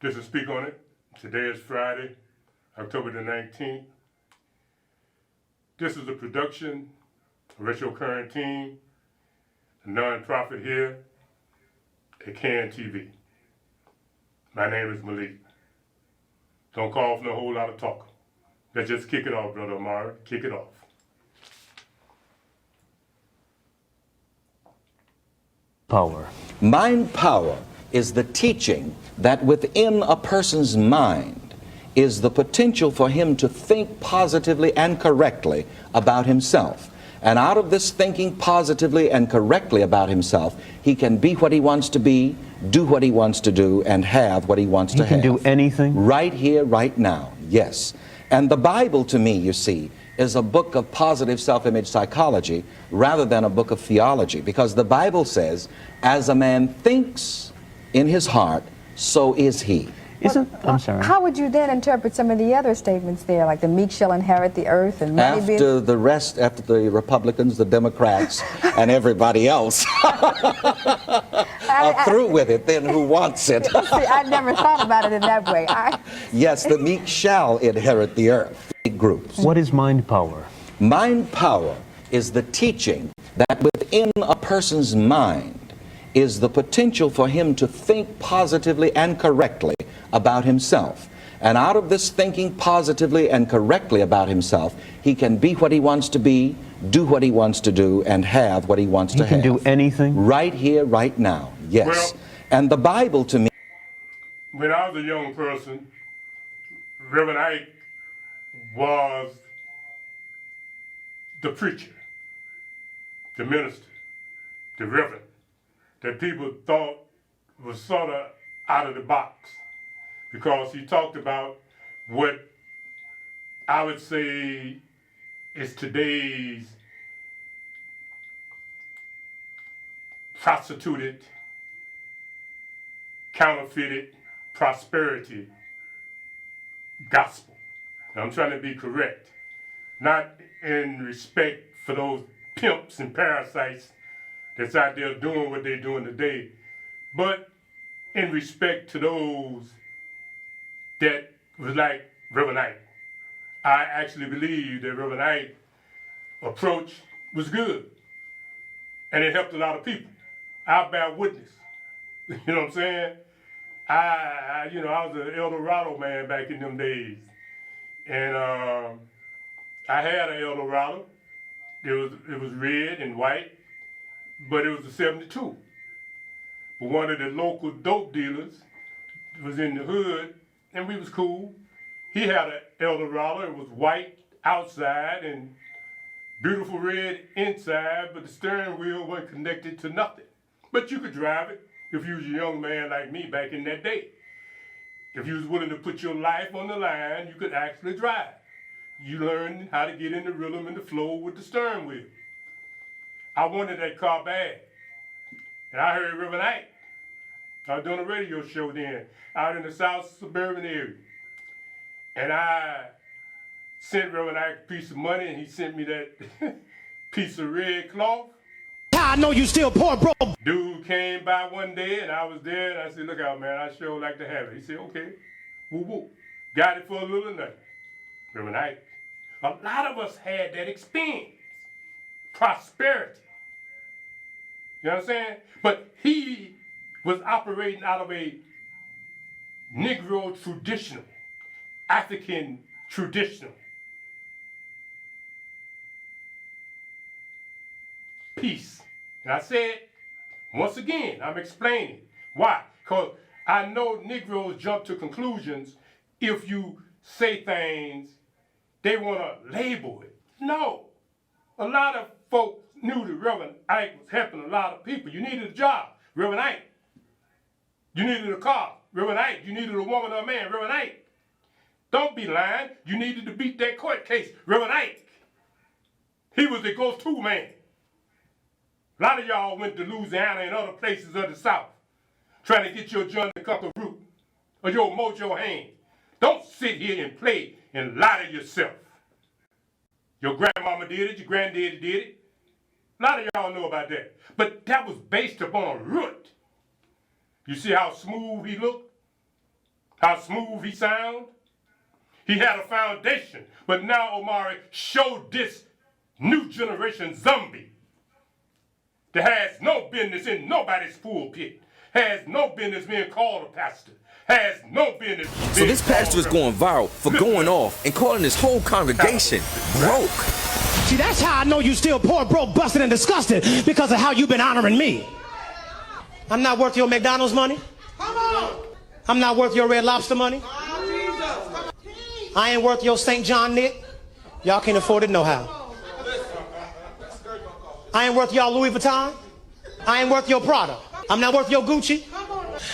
This is Speak On It. Today is Friday, October the 19th. This is a production of Retro Current Team, a non-profit here at CAN TV. My name is Malik. Don't call for no whole lot of talk. Let's just kick it off, Brother Amari. Kick it off. Power. Mind power is the teaching that within a person's mind is the potential for him to think positively and correctly about himself. And out of this thinking positively and correctly about himself, he can be what he wants to be, do what he wants to do, and have what he wants to have. He can do anything? Right here, right now, yes. And the Bible, to me, you see, is a book of positive self-image psychology rather than a book of theology, because the Bible says, as a man thinks in his heart, so is he. I'm sorry. How would you then interpret some of the other statements there, like the meek shall inherit the earth and money After the Republicans, the Democrats, and everybody else are through with it, then who wants it? See, I never thought about it in that way. Yes, the meek shall inherit the earth. Groups. What is mind power? Mind power is the teaching that within a person's mind is the potential for him to think positively and correctly about himself. And out of this thinking positively and correctly about himself, he can be what he wants to be, do what he wants to do, and have what he wants to have. He can do anything? Right here, right now, yes. Well, and the Bible to me... When I was a young person, Reverend Ike was the preacher, the minister, the reverend, that people thought was sort of out of the box, because he talked about what I would say is today's prostituted, counterfeited prosperity gospel. Now, I'm trying to be correct, not in respect for those pimps and parasites that's out there doing what they're doing today, but in respect to those that was like Reverend Ike. I actually believe that Reverend Ike's approach was good, and it helped a lot of people. I bear witness. You know what I'm saying? I was an El Dorado man back in them days, and I had an El Dorado. It was red and white, but it was a 72. But one of the local dope dealers was in the hood, and we was cool. He had an El Dorado. It was white outside and beautiful red inside, but the steering wheel wasn't connected to nothing. But you could drive it if you was a young man like me back in that day. If you was willing to put your life on the line, you could actually drive. You learned how to get in the rhythm and the flow with the steering wheel. I wanted that car bad. And I heard Reverend Ike. I was doing a radio show then, out in the south suburban area. And I sent Reverend Ike a piece of money, and he sent me that piece of red cloth. I know you still poor, bro. Dude came by one day, and I was there, and I said, look out, man, I sure like to have it. He said, okay, woo woo. Got it for a little nothing. Reverend Ike. A lot of us had that experience. Prosperity. You know what I'm saying? But he was operating out of a Negro traditional, African traditional piece. And I said, once again, I'm explaining. Why? Because I know Negroes jump to conclusions if you say things, they want to label it. No. A lot of folks knew that Reverend Ike was helping a lot of people. You needed a job, Reverend Ike. You needed a car, Reverend Ike. You needed a woman or a man, Reverend Ike. Don't be lying. You needed to beat that court case, Reverend Ike. He was the go-to man. A lot of y'all went to Louisiana and other places of the South trying to get your John the Cup of root or your mojo hand. Don't sit here and play and lie to yourself. Your grandmama did it, your granddaddy did it. A lot of y'all know about that. But that was based upon a root. You see how smooth he looked? how smooth he sound? He had a foundation, but now Omari showed this new generation zombie that has no business in nobody's pulpit, has no business being called a pastor, has no business being So this pastor is going viral for going off and calling his whole congregation broke. See, that's how I know you still poor, broke, busted, and disgusted, because of how you've been honoring me. I'm not worth your McDonald's money. Come on. I'm not worth your Red Lobster money. I ain't worth your St. John knit. Y'all can't afford it no how. I ain't worth y'all Louis Vuitton. I ain't worth your Prada. I'm not worth your Gucci.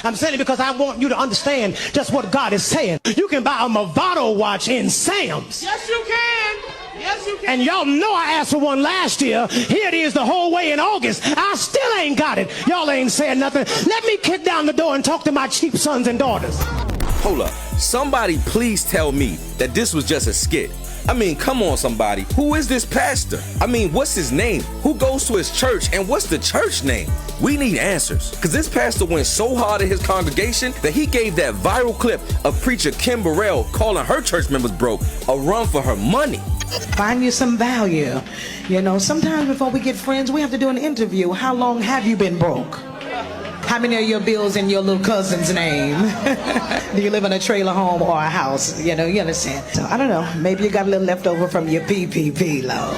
I'm saying it because I want you to understand just what God is saying. You can buy a Movado watch in Sam's. Yes, you can. Yes, you can. And y'all know I asked for one last year. Here it is the whole way in August. I still ain't got it. Y'all ain't saying nothing. Let me kick down the door and talk to my cheap sons and daughters. Hold up. Somebody please tell me that this was just a skit. I mean, come on, somebody. Who is this pastor? I mean, what's his name? Who goes to his church? And what's the church name? We need answers. Because this pastor went so hard at his congregation that he gave that viral clip of preacher Kim Burrell calling her church members broke a run for her money. Find you some value. You know, sometimes before we get friends, we have to do an interview. How long have you been broke? How many of your bills in your little cousin's name? Do you live in a trailer home or a house? You know, you understand. So I don't know, maybe you got a little left over from your PPP loan.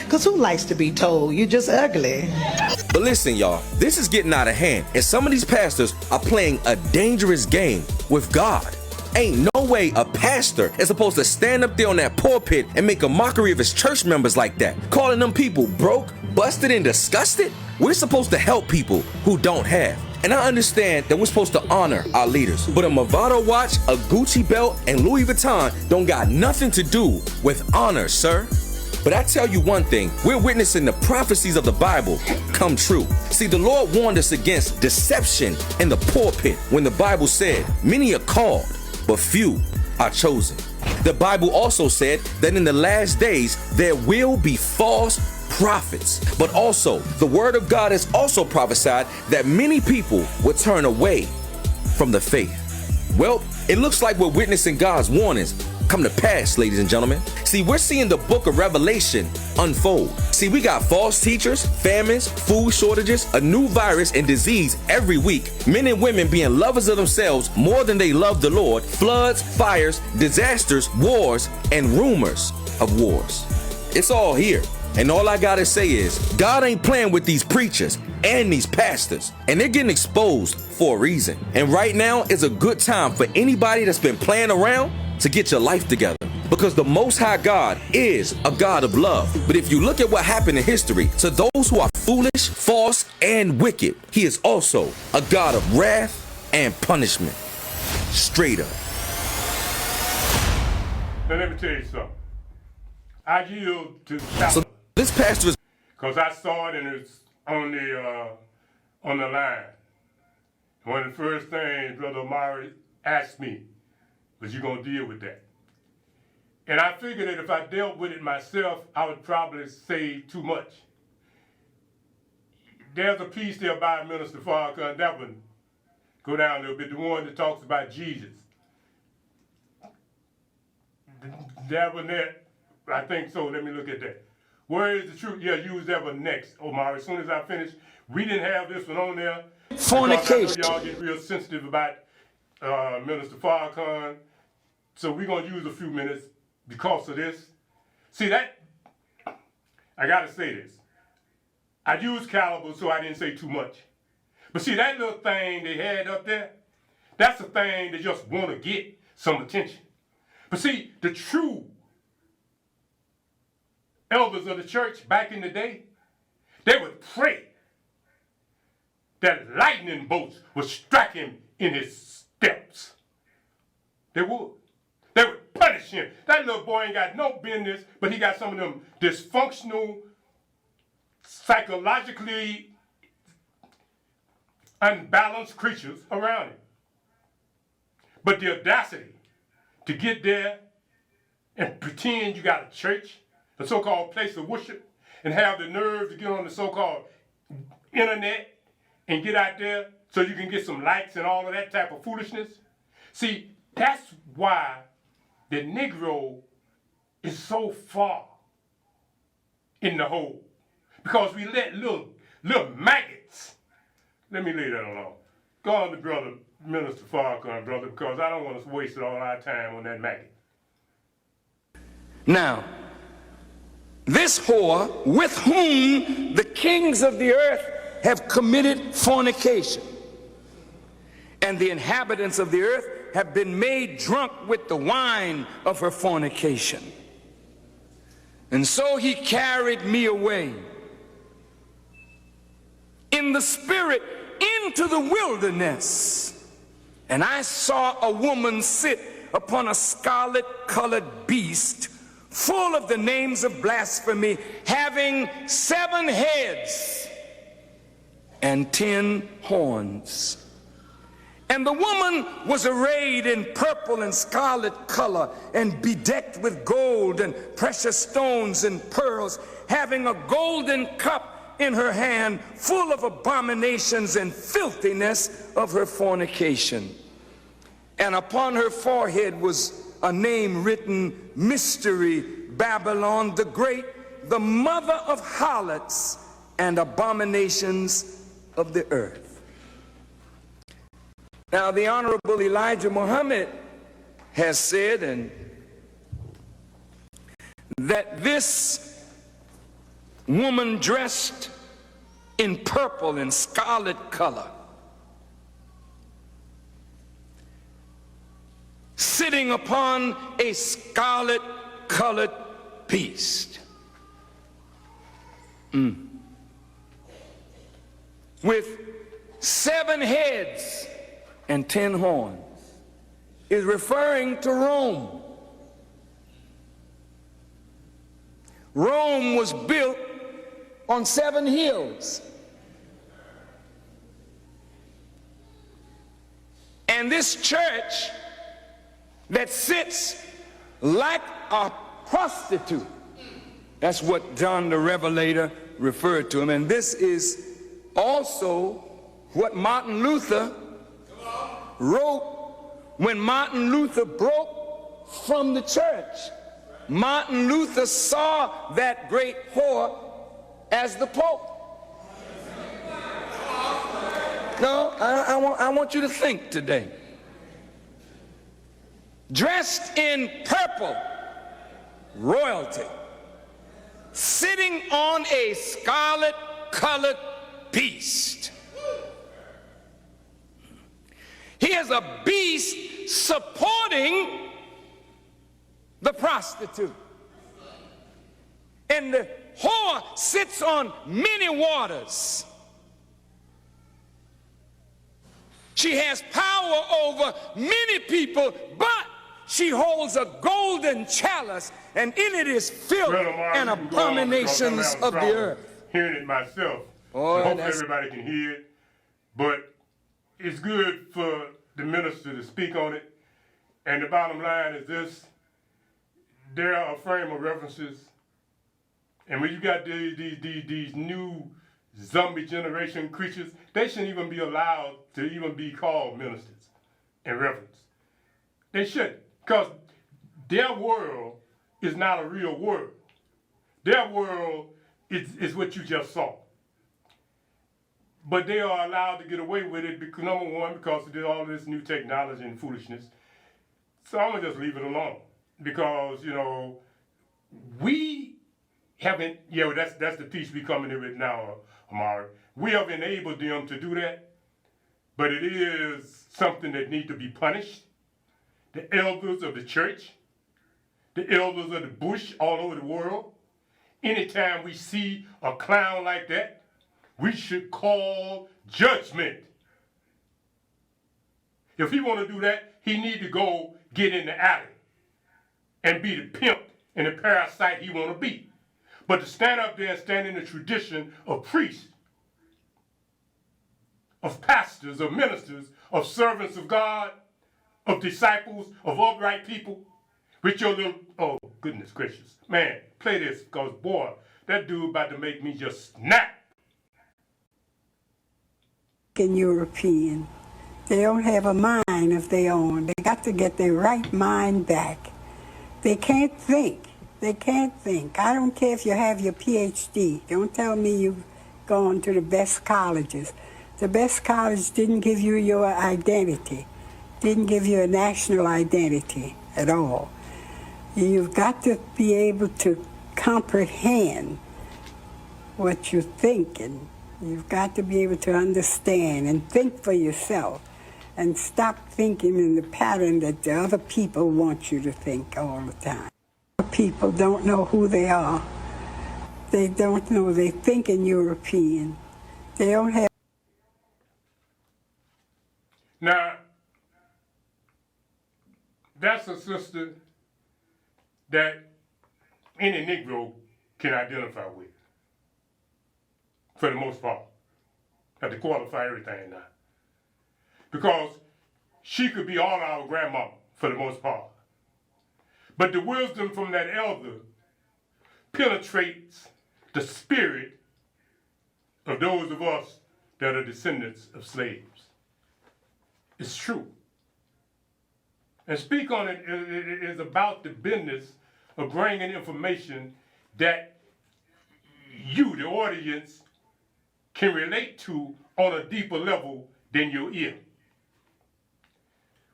Because who likes to be told you're just ugly? But listen, y'all, this is getting out of hand, and some of these pastors are playing a dangerous game with God. Ain't no way a pastor is supposed to stand up there on that pulpit and make a mockery of his church members like that, calling them people broke, busted, and disgusted. We're supposed to help people who don't have. And I understand that we're supposed to honor our leaders, but a Movado watch, a Gucci belt, and Louis Vuitton don't got nothing to do with honor, sir. But I tell you one thing, we're witnessing the prophecies of the Bible come true. See, the Lord warned us against deception in the pulpit when the Bible said, many are called, but few are chosen. The Bible also said that in the last days, there will be false prophets. But also, the word of God has also prophesied that many people will turn away from the faith. Well, it looks like we're witnessing God's warnings come to pass, ladies and gentlemen. See, we're seeing the book of Revelation unfold. See, we got false teachers, famines, food shortages, a new virus and disease every week, men and women being lovers of themselves more than they love the Lord, floods, fires, disasters, wars, and rumors of wars. It's all here. And all I gotta say is, God ain't playing with these preachers and these pastors, and they're getting exposed for a reason. And right now is a good time for anybody that's been playing around to get your life together, because the Most High God is a God of love. But if you look at what happened in history, to those who are foolish, false, and wicked, he is also a God of wrath and punishment. Straight up. Now let me tell you something. I yield to So this pastor is because I saw it and it's on the line. One of the first things Brother Omari asked me was, you gonna deal with that? And I figured that if I dealt with it myself, I would probably say too much. There's a piece there by Minister Farrakhan, that one go down a little bit, the one that talks about Jesus. That one there, I think so, let me look at that. Where is the truth? Yeah, use that one next, Omar. As soon as I finish, we didn't have this one on there. Fornication. Y'all get real sensitive about Minister Farrakhan. So we're gonna use a few minutes because of this. See that, I gotta say this. I used caliber so I didn't say too much. But see that little thing they had up there, that's the thing they just wanna get some attention. But see, the true elders of the church back in the day, they would pray that lightning bolts would strike him in his steps. They would. They would punish him. That little boy ain't got no business, but he got some of them dysfunctional, psychologically unbalanced creatures around him. But the audacity to get there and pretend you got a church, the so-called place of worship, and have the nerve to get on the so-called internet and get out there so you can get some likes and all of that type of foolishness. See, that's why the Negro is so far in the hole. Because we let little maggots. Let me leave that alone. Go on to Brother Minister Farrakhan, brother, because I don't want to waste all our time on that maggot. Now, this whore with whom the kings of the earth have committed fornication, and the inhabitants of the earth have been made drunk with the wine of her fornication. And so he carried me away in the spirit into the wilderness, and I saw a woman sit upon a scarlet-colored beast, full of the names of blasphemy, having 7 heads and 10 horns. And the woman was arrayed in purple and scarlet color, and bedecked with gold and precious stones and pearls, having a golden cup in her hand, full of abominations and filthiness of her fornication. And upon her forehead was a name written, Mystery Babylon the Great, the mother of harlots and abominations of the earth. Now, the Honorable Elijah Muhammad has said that this woman dressed in purple and scarlet color, sitting upon a scarlet-colored beast, with 7 heads and 10 horns, is referring to Rome. Rome was built on 7 hills. And this church that sits like a prostitute, that's what John the Revelator referred to him. And this is also what Martin Luther wrote when Martin Luther broke from the church. Martin Luther saw that great whore as the Pope. No, I want you to think today. Dressed in purple, royalty, sitting on a scarlet-colored beast. He is a beast supporting the prostitute. And the whore sits on many waters. She has power over many people, but she holds a golden chalice, and in it is filth and abominations of the earth. Hearing it myself. Oh, I hope everybody can hear it. But it's good for the minister to speak on it. And the bottom line is this: there are a frame of references, and when you got these new zombie generation creatures, they shouldn't even be allowed to even be called ministers in reference. They shouldn't, because their world is not a real world. Their world is what you just saw. But they are allowed to get away with it because, number one, because of all this new technology and foolishness. So I'm gonna just leave it alone, because we haven't. That's the piece we coming in with now, Amari. We have enabled them to do that, but it is something that needs to be punished. The elders of the church, the elders of the bush all over the world, anytime we see a clown like that, we should call judgment. If he want to do that, he need to go get in the alley and be the pimp and the parasite he want to be. But to stand up there and stand in the tradition of priests, of pastors, of ministers, of servants of God, of disciples, of upright people, with your little, oh, goodness gracious. Man, play this, because boy, that dude about to make me just snap. and European. They don't have a mind of their own. They got to get their right mind back. They can't think. They can't think. I don't care if you have your PhD. Don't tell me you've gone to the best colleges. The best college didn't give you your identity, didn't give you a national identity at all. You've got to be able to comprehend what you're thinking. You've got to be able to understand and think for yourself and stop thinking in the pattern that the other people want you to think all the time. People don't know who they are. They don't know. They think in European. They don't have. Now, that's a sister that any Negro can identify with, for the most part. Have to qualify everything now. Because she could be all our grandmama, for the most part. But the wisdom from that elder penetrates the spirit of those of us that are descendants of slaves. It's true. And Speak On It is about the business of bringing information that you, the audience, can relate to on a deeper level than your ear.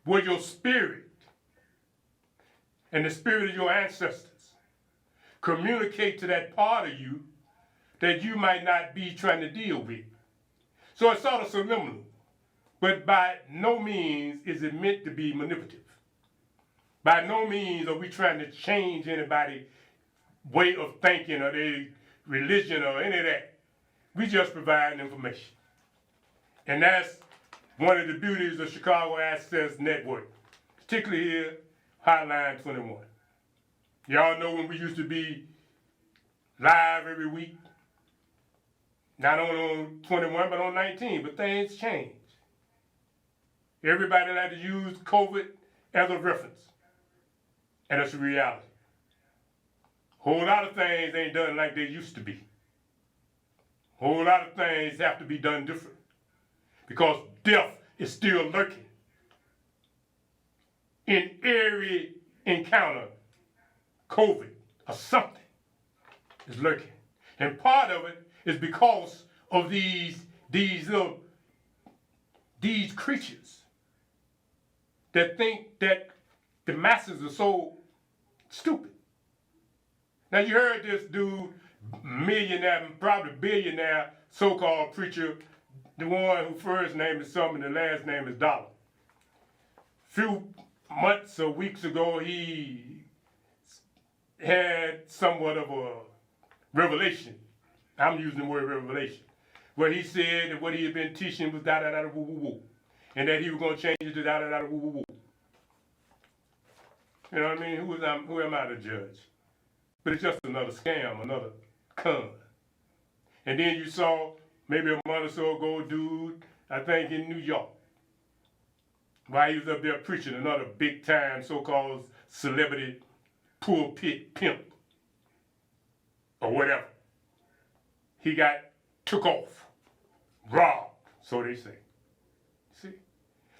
Where your spirit and the spirit of your ancestors communicate to that part of you that you might not be trying to deal with. So it's sort of subliminal, but by no means is it meant to be manipulative. By no means are we trying to change anybody's way of thinking or their religion or any of that. We just provide information. And that's one of the beauties of Chicago Access Network, particularly here, Hotline 21. Y'all know when we used to be live every week, not only on 21, but on 19, but things changed. Everybody like to use COVID as a reference, and it's a reality. Whole lot of things ain't done like they used to be. Whole lot of things have to be done different because death is still lurking. In every encounter, COVID or something is lurking. And part of it is because of these creatures that think that the masses are so stupid. Now you heard this dude, millionaire, probably billionaire, so-called preacher, the one whose first name is something and the last name is Dollar. Few months or weeks ago, he had somewhat of a revelation. I'm using the word revelation, where he said that what he had been teaching was da-da-da-da-woo-woo-woo, and that he was going to change it to da-da-da-da-woo-woo-woo. You know what I mean? Who am I to judge? But it's just another scam, another con. And then you saw maybe a month or so ago, dude, I think in New York, while he was up there preaching, another big time so-called celebrity pulpit pimp or whatever. He got took off, robbed, so they say. See?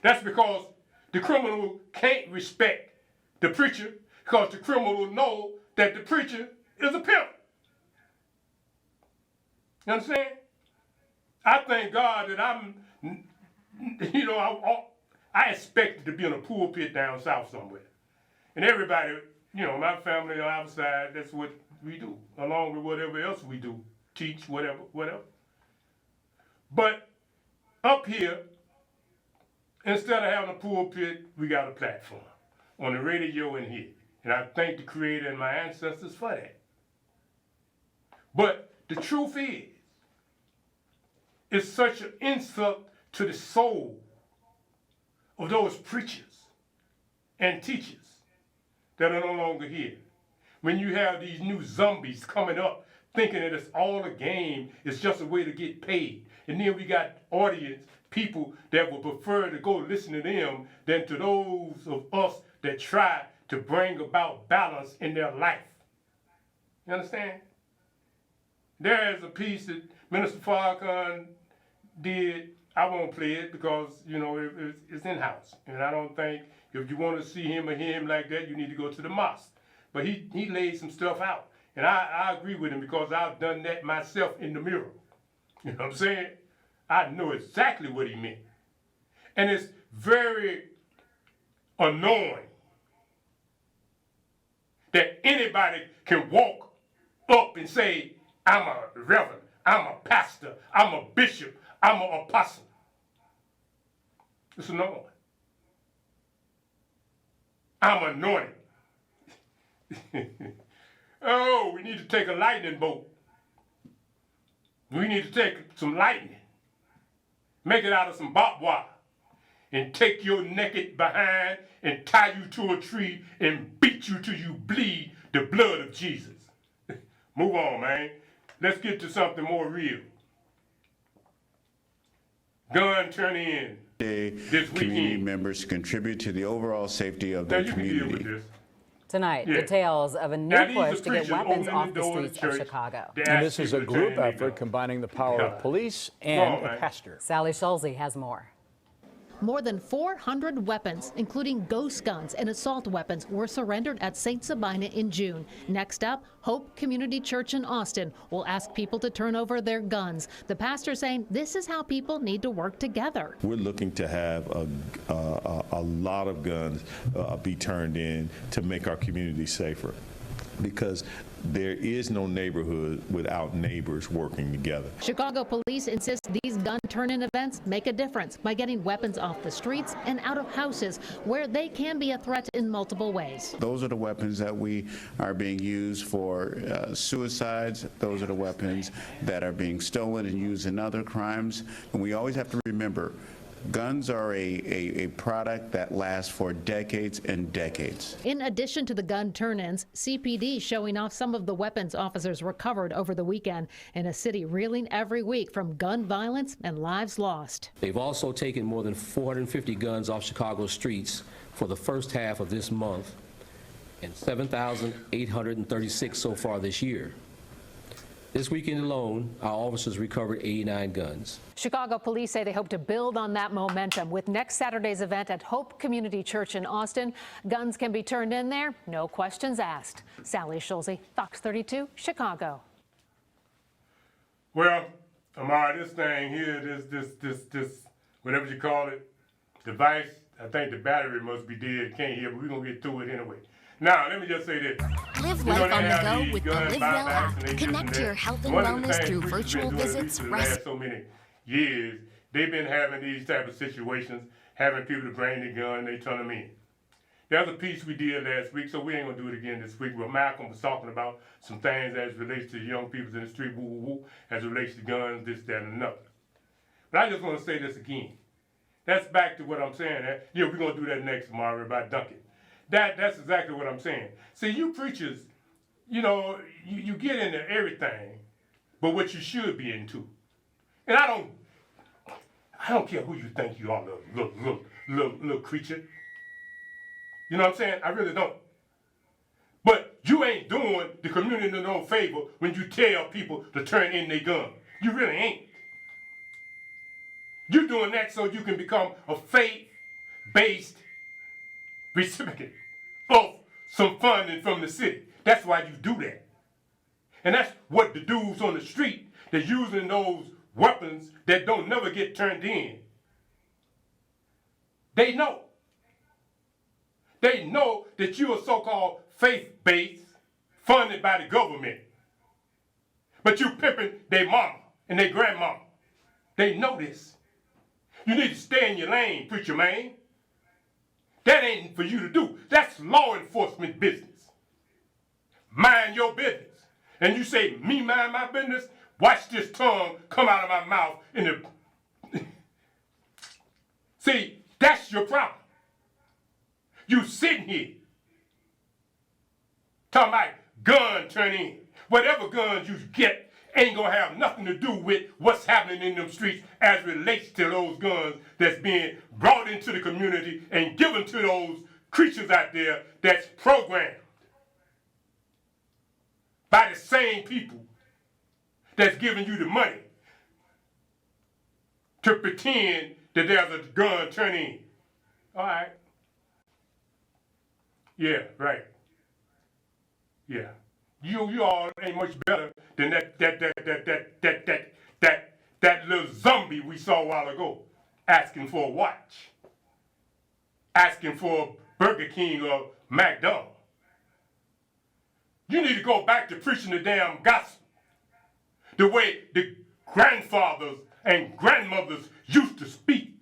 That's because the criminal can't respect the preacher because the criminal know that the preacher is a pimp. You understand? I thank God that I expected to be in a pulpit down south somewhere. And everybody, my family on our side, that's what we do, along with whatever else we do, teach, whatever. But up here, instead of having a pulpit, we got a platform on the radio and here. And I thank the Creator and my ancestors for that. But the truth is, it's such an insult to the soul of those preachers and teachers that are no longer here. When you have these new zombies coming up thinking that it's all a game, it's just a way to get paid. And then we got audience, people that would prefer to go listen to them than to those of us that try to bring about balance in their life. You understand? There is a piece that Minister Farrakhan did I won't play it because, you know, it's in-house. And I don't think if you want to see him or hear him like that, you need to go to the mosque. But he laid some stuff out. And I agree with him because I've done that myself in the mirror. You know what I'm saying? I know exactly what he meant. And it's very annoying that anybody can walk up and say, I'm a reverend, I'm a pastor, I'm a bishop, I'm an apostle. It's annoying. I'm anointed. Oh, we need to take a lightning bolt. We need to take some lightning, make it out of some barbed wire, and take your naked behind and tie you to a tree and beat you till you bleed the blood of Jesus. Move on, man. Let's get to something more real. Gun turn in this community weekend. members contribute to the overall safety of their Now you can deal with community. this. Tonight, Yeah. details of a new Now, these are push to get preachers weapons opening off the the door to streets of church. Chicago. They And ask this is a people to turn group in their effort gun. combining the power of police and Come on, a man. pastor. Sally Schulze has more. More than 400 weapons, including ghost guns and assault weapons, were surrendered at St. Sabina in June. Next up, Hope Community Church in Austin will ask people to turn over their guns. The pastor saying this is how people need to work together. We're looking to have a lot of guns be turned in to make our community safer, because there is no neighborhood without neighbors working together. Chicago police insist these gun turn-in events make a difference by getting weapons off the streets and out of houses where they can be a threat in multiple ways. Those are the weapons that we are being used for suicides. Those are the weapons that are being stolen and used in other crimes. And we always have to remember, guns are a product that lasts for decades and decades. In addition to the gun turn-ins, CPD showing off some of the weapons officers recovered over the weekend in a city reeling every week from gun violence and lives lost. They've also taken more than 450 guns off Chicago's streets for the first half of this month and 7,836 so far this year. This weekend alone, our officers recovered 89 guns. Chicago police say they hope to build on that momentum with next Saturday's event at Hope Community Church in Austin. Guns can be turned in there, no questions asked. Sally Schulze, Fox 32, Chicago. Well, Amara, this thing here, this, whatever you call it, device, I think the battery must be dead. Can't hear, but we're going to get through it anyway. Now, let me just say this. Live life on the go with the Live Well app. Connect to your health and wellness through virtual visits, for the last so many years, they've been having these type of situations, having people to bring their gun, they turn them in. There's a piece we did last week, so we ain't gonna do it again this week, where Malcolm was talking about some things as it relates to young people in the street, woo, woo, woo, as it relates to guns, this, that, and another. But I just want to say this again. That's back to what I'm saying. Yeah, we're gonna do that next tomorrow about Duncan. That's exactly what I'm saying. See, you preachers, you know, you get into everything, but what you should be into. And I don't care who you think you are, little creature. You know what I'm saying? I really don't. But you ain't doing the community no favor when you tell people to turn in their gun. You really ain't. You're doing that so you can become a faith-based recipient of some funding from the city. That's why you do that. And that's what the dudes on the street, they're using those weapons that don't never get turned in. They know. They know that you are so-called faith-based, funded by the government. But you pimping their mama and their grandmama. They know this. You need to stay in your lane, preacher man. That ain't for you to do. That's law enforcement business. Mind your business. And you say, me mind my business? Watch this tongue come out of my mouth in the... See, that's your problem. You sitting here talking about gun turn in. Whatever guns you get ain't gonna have nothing to do with what's happening in them streets as relates to those guns that's being brought into the community and given to those creatures out there that's programmed by the same people that's giving you the money to pretend that there's a gun turn-in. All right. Yeah, right. Yeah. You all ain't much better than that little zombie we saw a while ago asking for a watch, asking for Burger King or McDonald's. You need to go back to preaching the damn gospel the way the grandfathers and grandmothers used to speak.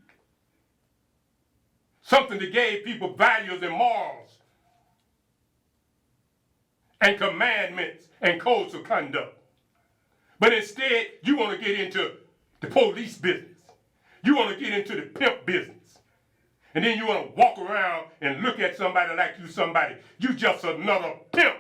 Something that gave people values and morals and commandments and codes of conduct. But instead, you want to get into the police business. You want to get into the pimp business. And then you want to walk around and look at somebody like you somebody. You just another pimp.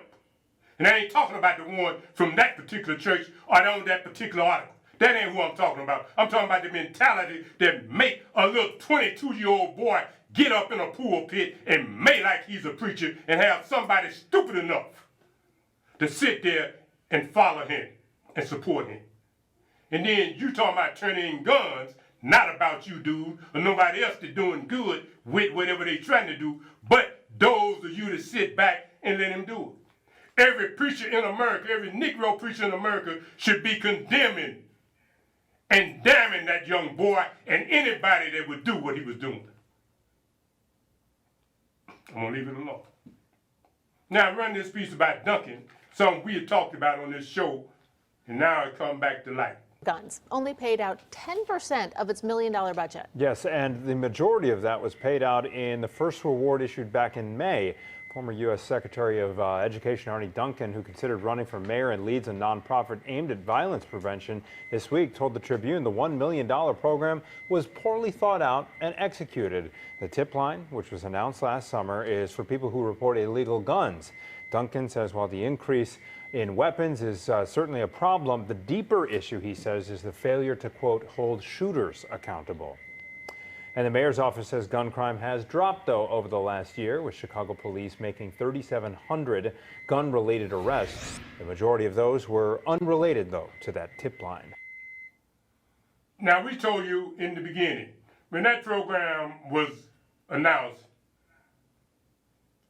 And I ain't talking about the one from that particular church or on that particular article. That ain't who I'm talking about. I'm talking about the mentality that make a little 22-year-old boy get up in a pulpit and make like he's a preacher and have somebody stupid enough to sit there and follow him and support him. And then you talking about turning in guns, not about you, dude, or nobody else that's doing good with whatever they trying to do, but those of you that sit back and let him do it. Every preacher in America, every Negro preacher in America should be condemning and damning that young boy and anybody that would do what he was doing. I'm going to leave it alone. Now, I run this piece about Duncan, something we had talked about on this show, and now it come back to light. Guns only paid out 10% of its $1 million budget. Yes, and the majority of that was paid out in the first reward issued back in May. Former U.S. Secretary of Education Arne Duncan, who considered running for mayor and leads a nonprofit aimed at violence prevention, this week told the Tribune the $1 million program was poorly thought out and executed. The tip line, which was announced last summer, is for people who report illegal guns. Duncan says while the increase in weapons is certainly a problem, the deeper issue, he says, is the failure to, quote, hold shooters accountable. And the mayor's office says gun crime has dropped, though, over the last year, with Chicago police making 3,700 gun-related arrests. The majority of those were unrelated, though, to that tip line. Now, we told you in the beginning, when that program was announced,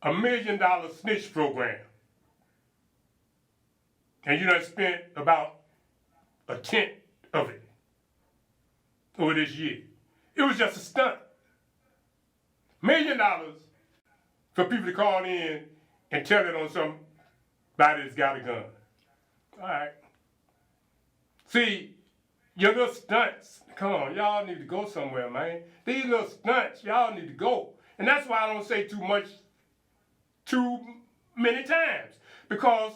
$1 million snitch program. And you done spent about 1/10 of it over this year. It was just a stunt. $1 million for people to call in and tell it on somebody that's got a gun. All right. See, your little stunts, come on, y'all need to go somewhere, man. These little stunts, y'all need to go. And that's why I don't say too much too many times. Because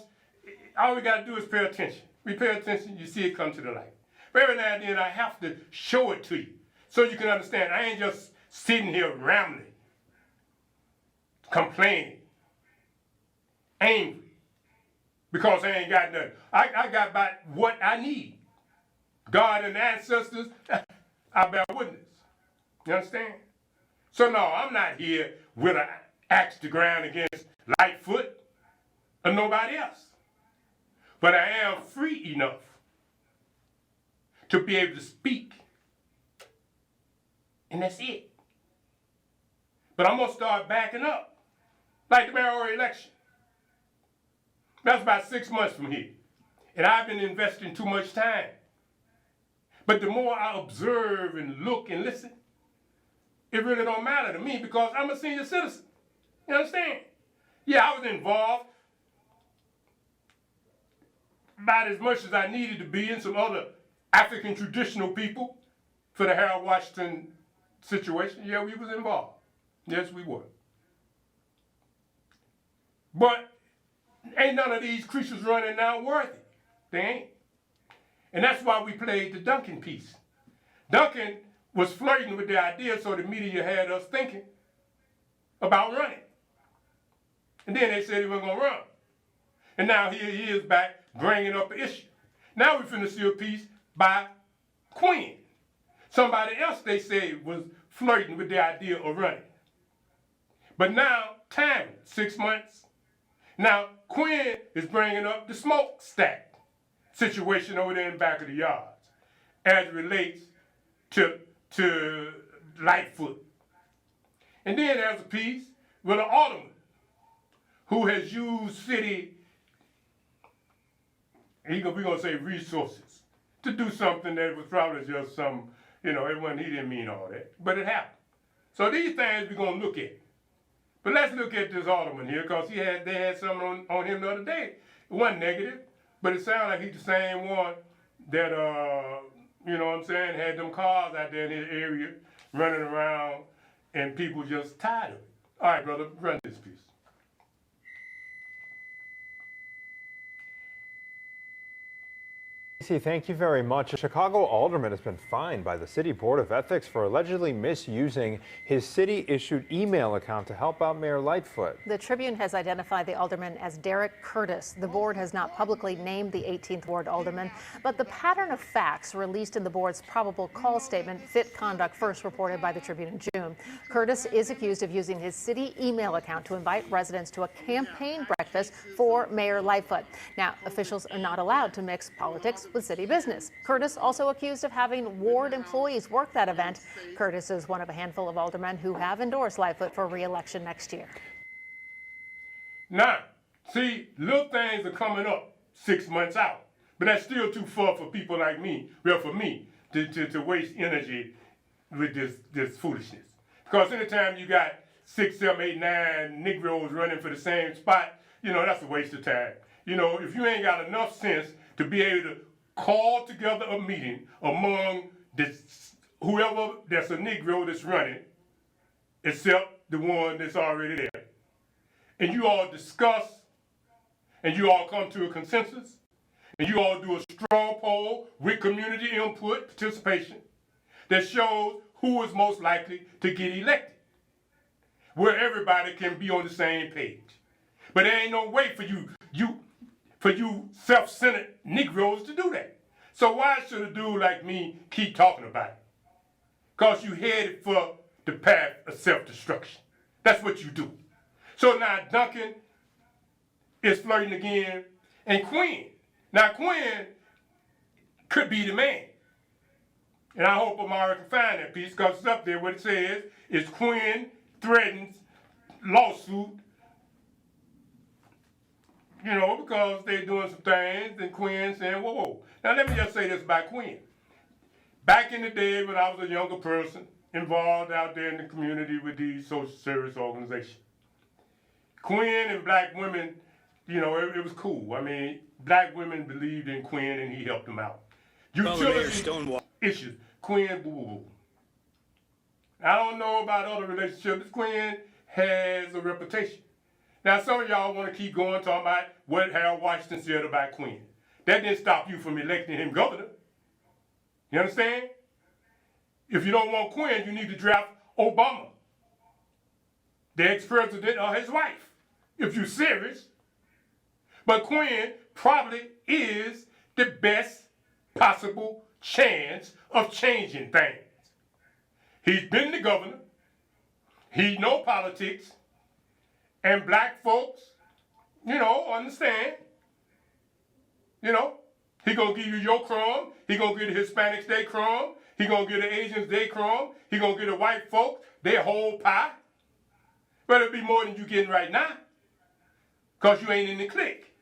all we got to do is pay attention. We pay attention, you see it come to the light. But every now and then I have to show it to you so you can understand. I ain't just sitting here rambling, complaining, angry, because I ain't got nothing. I got about what I need. God and ancestors, I bear witness. You understand? So no, I'm not here with an axe to ground against Lightfoot or nobody else. But I am free enough to be able to speak. And that's it. But I'm going to start backing up, like the mayoral election. That's about 6 months from here. And I've been investing too much time. But the more I observe and look and listen, it really don't matter to me because I'm a senior citizen. You understand? Yeah, I was involved about as much as I needed to be in some other African traditional people for the Harold Washington situation. Yeah, we was involved. Yes, we were. But ain't none of these creatures running now worthy. They ain't. And that's why we played the Duncan piece. Duncan was flirting with the idea, so the media had us thinking about running. And then they said he wasn't going to run. And now here he is back bringing up the issue. Now we're finna see a piece by Quinn. Somebody else they say was flirting with the idea of running. But now, time, 6 months. Now, Quinn is bringing up the smokestack situation over there in the back of the yards as it relates to Lightfoot. And then there's a piece with an alderman who has used city, we're going to say resources, to do something that was probably just some, he didn't mean all that, but it happened. So these things we're going to look at. But let's look at this alderman here, because they had something on him the other day. It wasn't negative, but it sounded like he's the same one that, had them cars out there in his area running around and people just tired of it. All right, brother, run this piece. Thank you very much. A Chicago alderman has been fined by the City Board of Ethics for allegedly misusing his city-issued email account to help out Mayor Lightfoot. The Tribune has identified the alderman as Derek Curtis. The board has not publicly named the 18th Ward alderman, but the pattern of facts released in the board's probable cause statement fit conduct first reported by the Tribune in June. Curtis is accused of using his city email account to invite residents to a campaign breakfast for Mayor Lightfoot. Now, officials are not allowed to mix politics with city business. Curtis also accused of having ward employees work that event. Curtis is one of a handful of aldermen who have endorsed Lightfoot for re-election next year. Now, see, little things are coming up 6 months out, but that's still too far for people like me, for me, to waste energy with this foolishness. Because anytime you got 6, 7, 8, 9 Negroes running for the same spot, that's a waste of time. If you ain't got enough sense to be able to call together a meeting among whoever that's a Negro that's running, except the one that's already there, and you all discuss, and you all come to a consensus, and you all do a straw poll with community input participation that shows who is most likely to get elected, where everybody can be on the same page. But there ain't no way for you self-centered Negroes to do that. So why should a dude like me keep talking about it? Because you headed for the path of self-destruction. That's what you do. So now Duncan is flirting again, and Quinn. Now Quinn could be the man. And I hope Amara can find that piece, because it's up there. What it says is Quinn threatens lawsuit, because they're doing some things, and Quinn saying, whoa. Now let me just say this about Quinn. Back in the day when I was a younger person, involved out there in the community with these social service organizations, Quinn and black women, it was cool. I mean, black women believed in Quinn and he helped them out. Utility issues, Quinn, boo-boo-boo. I don't know about other relationships. Quinn has a reputation. Now, some of y'all want to keep going talking about what Harold Washington said about Quinn. That didn't stop you from electing him governor. You understand? If you don't want Quinn, you need to draft Obama, the ex-president, or his wife, if you're serious. But Quinn probably is the best possible chance of changing things. He's been the governor. He knows politics. And black folks, understand. He gonna give you your crumb. He gonna give the Hispanics their crumb. He gonna give the Asians their crumb. He gonna give the white folks their whole pie. But it'll be more than you getting right now, because you ain't in the clique.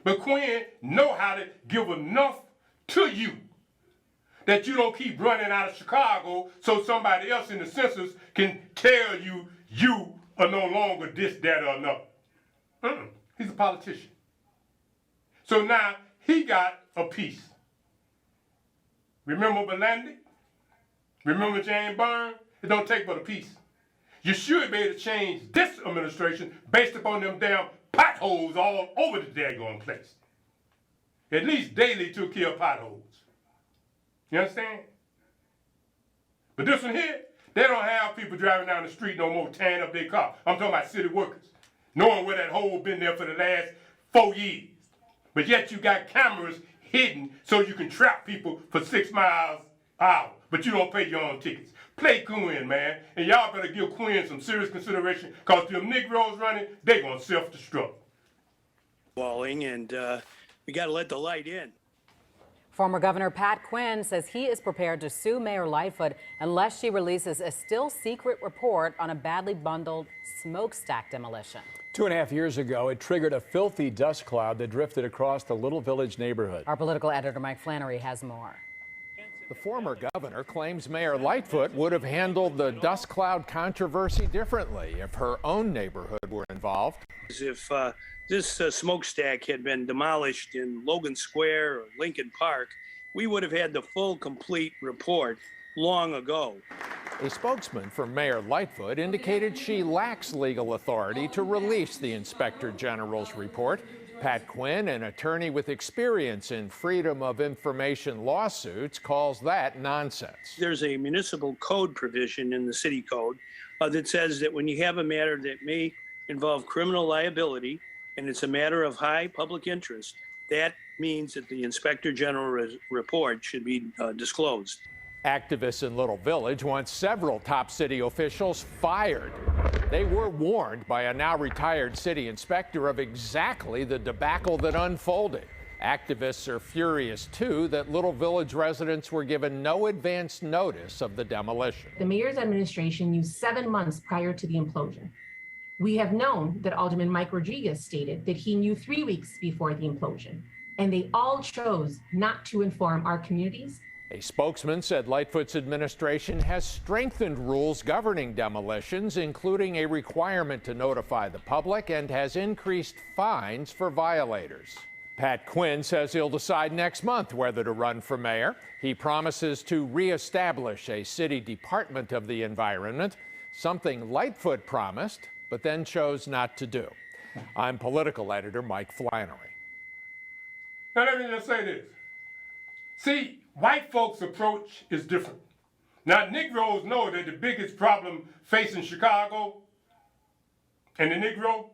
But Quinn know how to give enough to you that you don't keep running out of Chicago so somebody else in the census can tell you you are no longer this, that, or another. He's a politician. So now he got a piece. Remember Belandi? Remember James Byrne? It don't take but a piece. You should be able to change this administration based upon them damn potholes all over the daggone place. At least Daley took care of potholes. You understand? But this one here, they don't have people driving down the street no more tearing up their car. I'm talking about city workers, knowing where that hole been there for the last 4 years. But yet you got cameras hidden so you can trap people for 6 miles an hour, but you don't pay your own tickets. Play Quinn, man, and y'all better give Quinn some serious consideration, because them Negroes running, they gonna self-destruct. Walling, and we gotta let the light in. Former Governor Pat Quinn says he is prepared to sue Mayor Lightfoot unless she releases a still secret report on a badly bundled smokestack demolition. 2.5 years ago, it triggered a filthy dust cloud that drifted across the Little Village neighborhood. Our political editor Mike Flannery has more. The former governor claims Mayor Lightfoot would have handled the dust cloud controversy differently if her own neighborhood were involved. If this smokestack had been demolished in Logan Square or Lincoln Park, we would have had the full, complete report long ago. A spokesman for Mayor Lightfoot indicated she lacks legal authority to release the Inspector General's report. Pat Quinn, an attorney with experience in freedom of information lawsuits, calls that nonsense. There's a municipal code provision in the city code that says that when you have a matter that may involve criminal liability and it's a matter of high public interest, that means that the Inspector General report should be disclosed. Activists in Little Village want several top city officials fired. They were warned by a now retired city inspector of exactly the debacle that unfolded. Activists are furious, too, that Little Village residents were given no advance notice of the demolition. The mayor's administration used 7 months prior to the implosion. We have known that Alderman Mike Rodriguez stated that he knew 3 weeks before the implosion, and they all chose not to inform our communities. A spokesman said Lightfoot's administration has strengthened rules governing demolitions, including a requirement to notify the public, and has increased fines for violators. Pat Quinn says he'll decide next month whether to run for mayor. He promises to reestablish a city department of the environment, something Lightfoot promised, but then chose not to do. I'm political editor Mike Flannery. Now let me just say this. See, white folks' approach is different. Now, Negroes know that the biggest problem facing Chicago and the Negro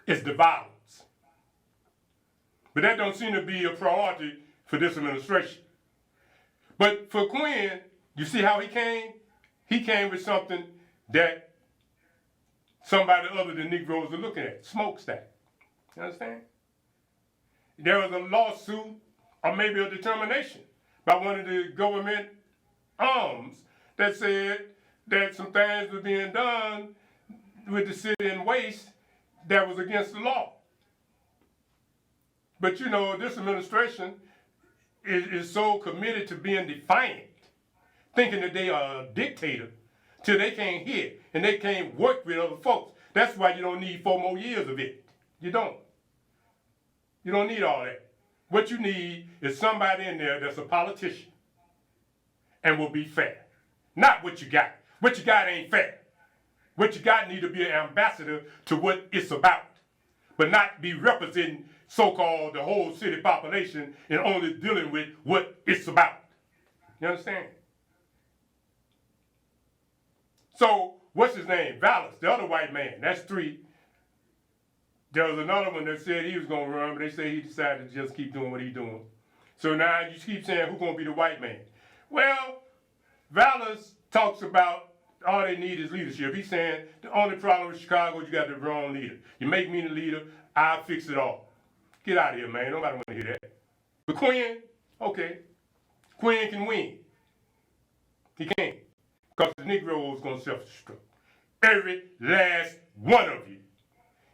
is the violence. But that don't seem to be a priority for this administration. But for Quinn, you see how he came? He came with something that somebody other than Negroes are looking at, smokestack. You understand? There was a lawsuit or maybe a determination by one of the government arms that said that some things were being done with the city and waste that was against the law. But you know, this administration is so committed to being defiant, thinking that they are a dictator, till they can't hear and they can't work with other folks. That's why you don't need 4 more years of it. You don't. You don't need all that. What you need is somebody in there that's a politician and will be fair. Not what you got. What you got ain't fair. What you got need to be an ambassador to what it's about, but not be representing so-called the whole city population and only dealing with what it's about. You understand? So, what's his name? Vallis, the other white man. That's 3. There was another one that said he was going to run, but they say he decided to just keep doing what he's doing. So now you keep saying who's going to be the white man. Well, Vallis talks about all they need is leadership. He's saying the only problem with Chicago is you got the wrong leader. You make me the leader, I'll fix it all. Get out of here, man. Nobody want to hear that. But Quinn, okay. Quinn can win. He can't. Because the Negro is going to self-destruct. Every last one of you.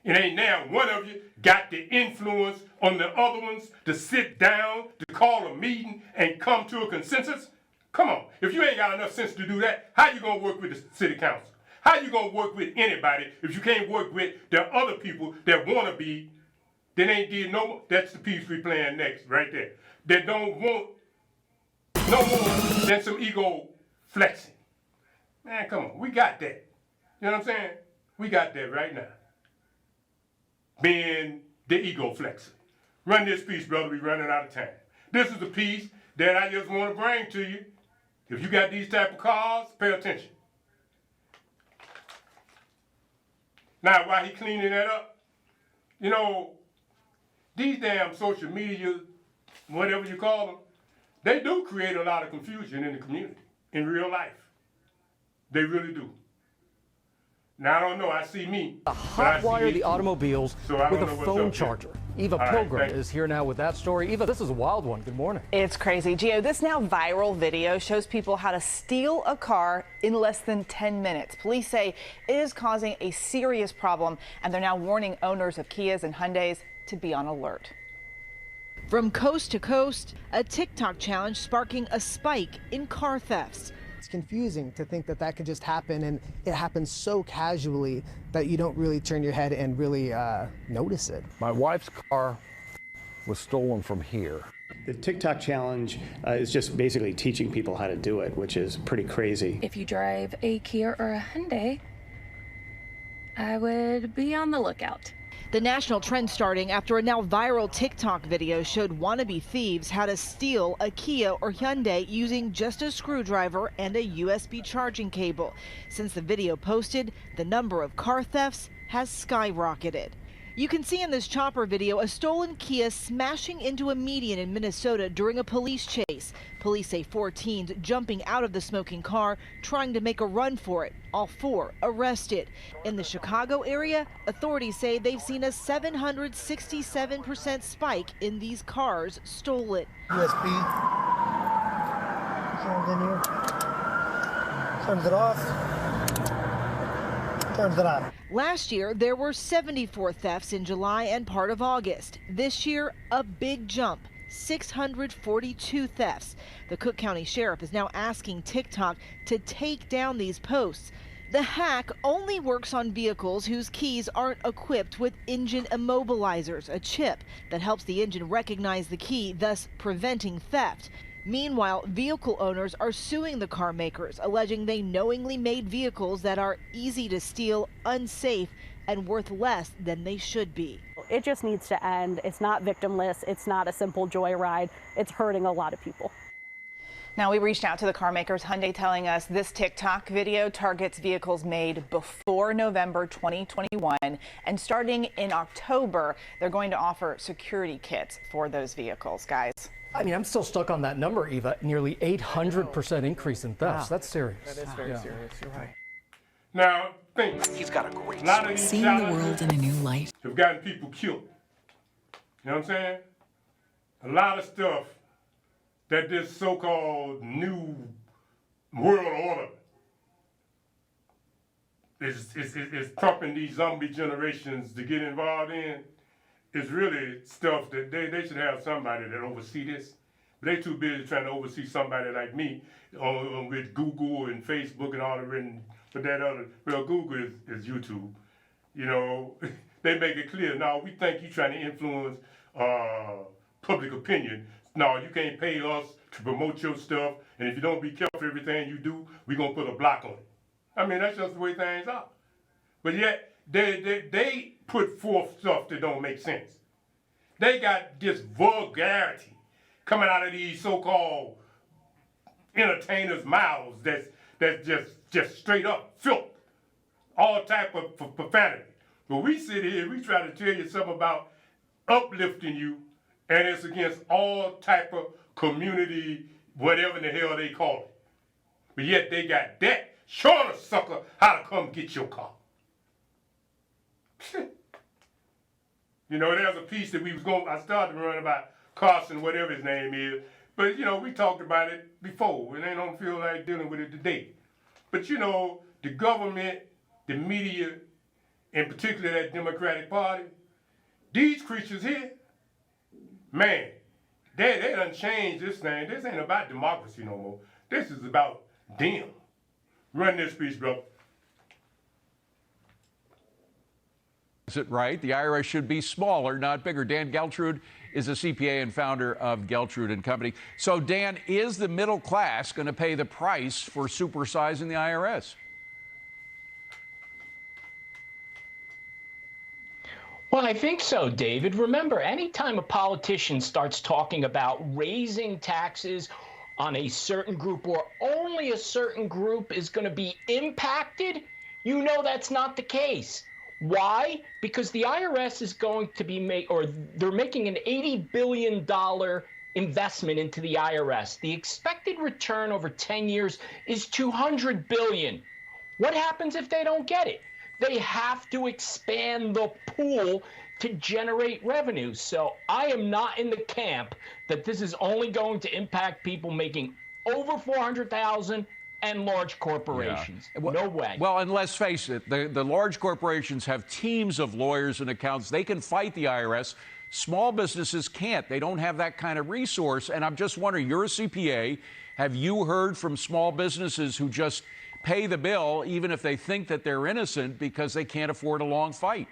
And ain't now one of you got the influence on the other ones to sit down, to call a meeting, and come to a consensus? Come on. If you ain't got enough sense to do that, how you going to work with the city council? How you going to work with anybody if you can't work with the other people that want to be, that ain't did no more? That's the piece we playing next, right there. That don't want no more than some ego flexing. Man, come on. We got that. You know what I'm saying? We got that right now. Being the ego flexer. Run this piece, brother. We're running out of time. This is the piece that I just want to bring to you. If you got these type of cars, pay attention. Now, while he cleaning that up, you know, these damn social media, whatever you call them, they do create a lot of confusion in the community, in real life. They really do. Now, I don't know. I see me. Hotwire the automobiles So I don't with know a what's phone up here. charger. Eva All right, Pilgrim thank you. is here now with that story. Eva, this is a wild one. Good morning. It's crazy. Gio, this now viral video shows people how to steal a car in less than 10 minutes. Police say it is causing a serious problem, and they're now warning owners of Kias and Hyundais to be on alert. From coast to coast, a TikTok challenge sparking a spike in car thefts. It's confusing to think that that could just happen, and it happens so casually that you don't really turn your head and really notice it. My wife's car was stolen from here. The TikTok challenge is just basically teaching people how to do it, which is pretty crazy. If you drive a Kia or a Hyundai, I would be on the lookout. The national trend starting after a now viral TikTok video showed wannabe thieves how to steal a Kia or Hyundai using just a screwdriver and a USB charging cable. Since the video posted, the number of car thefts has skyrocketed. You can see in this chopper video a stolen Kia smashing into a median in Minnesota during a police chase. Police say 4 teens jumping out of the smoking car, trying to make a run for it. All 4 arrested. In the Chicago area, authorities say they've seen a 767% spike in these cars stolen. USB. Turns in here. Turns it off. Turns it on. Last year, there were 74 thefts in July and part of August. This year, a big jump, 642 thefts. The Cook County Sheriff is now asking TikTok to take down these posts. The hack only works on vehicles whose keys aren't equipped with engine immobilizers, a chip that helps the engine recognize the key, thus preventing theft. Meanwhile, vehicle owners are suing the car makers, alleging they knowingly made vehicles that are easy to steal, unsafe, and worth less than they should be. It just needs to end. It's not victimless. It's not a simple joyride. It's hurting a lot of people. Now, we reached out to the car makers, Hyundai telling us this TikTok video targets vehicles made before November 2021. And starting in October, they're going to offer security kits for those vehicles, guys. I mean, I'm still stuck on that number, Eva. Nearly 800% increase in thefts. Wow. That's serious. That is very serious. You're right. Now, think. He's got a great lot of these Seeing the world in a new light. Have gotten people killed. You know what I'm saying? A lot of stuff that this so-called new world order is pumping these zombie generations to get involved in. It's really stuff that they should have somebody that oversee this. But they too busy trying to oversee somebody like me with Google and Facebook and all the written. But that other, well, Google is YouTube. You know, they make it clear. No, we think you're trying to influence public opinion. No, you can't pay us to promote your stuff. And if you don't be careful everything you do, we're going to put a block on it. I mean, that's just the way things are. But yet, they put forth stuff that don't make sense. They got this vulgarity coming out of these so-called entertainers' mouths that's just straight up filth. All type of profanity. But we sit here, we try to tell you something about uplifting you, and it's against all type of community, whatever in the hell they call it. But yet they got that. Show the sucker how to come get your car. You know, there's a piece that I started to run about Carson, whatever his name is. But, you know, we talked about it before, and they don't feel like dealing with it today. But, you know, the government, the media, in particular that Democratic Party, these creatures here, man, they done changed this thing. This ain't about democracy no more. This is about them. Run this piece, bro. Is it right? The IRS should be smaller, not bigger. Dan Geltrude is a CPA and founder of Geltrude and Company. So, Dan, is the middle class going to pay the price for supersizing the IRS? Well, I think so, David. Remember, anytime a politician starts talking about raising taxes on a certain group or only a certain group is going to be impacted, you know that's not the case. Why? Because the IRS is going to be they're making an $80 billion investment into the IRS. The expected return over 10 years is $200 billion. What happens if they don't get it? they have to expand the pool to generate revenue. So I am not in the camp that this is only going to impact people making over 400,000 and large corporations. Yeah. No way. Well, and let's face it, the large corporations have teams of lawyers and accountants. They can fight the IRS. Small businesses can't. They don't have that kind of resource. And I'm just wondering, you're a CPA. Have you heard from small businesses who just pay the bill even if they think that they're innocent because they can't afford a long fight?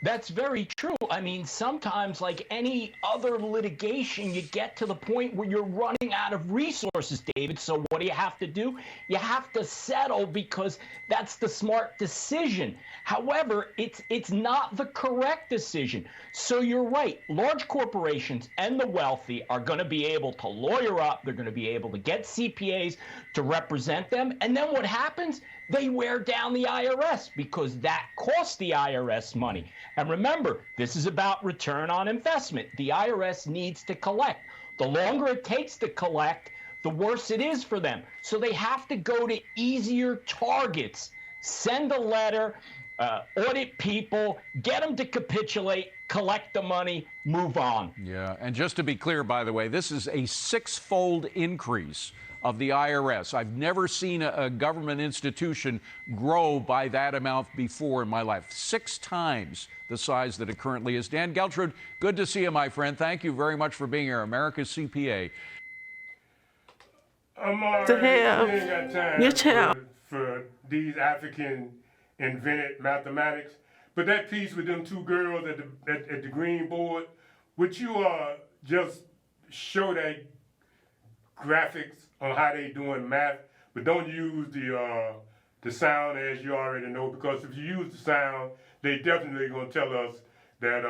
That's very true. I mean, sometimes, like any other litigation, you get to the point where you're running out of resources, David. So what do you have to do? You have to settle because that's the smart decision. However, it's not the correct decision. So you're right. Large corporations and the wealthy are going to be able to lawyer up. They're going to be able to get CPAs to represent them. And then what happens? They wear down the IRS because that costs the IRS money. And remember, this is about return on investment. The IRS needs to collect. The longer it takes to collect, the worse it is for them. So they have to go to easier targets, send a letter, audit people, get them to capitulate, collect the money, move on. Yeah, and just to be clear, by the way, this is a six-fold increase of the IRS. I've never seen a government institution grow by that amount before in my life. 6 times the size that it currently is. Dan Geltrude, good to see you, my friend. Thank you very much for being here. America's CPA. I'm already ain't got time for these African invented mathematics. But that piece with them 2 girls at the green board, would you just show that graphics on how they doing math, but don't use the sound as you already know, because if you use the sound, they definitely gonna tell us that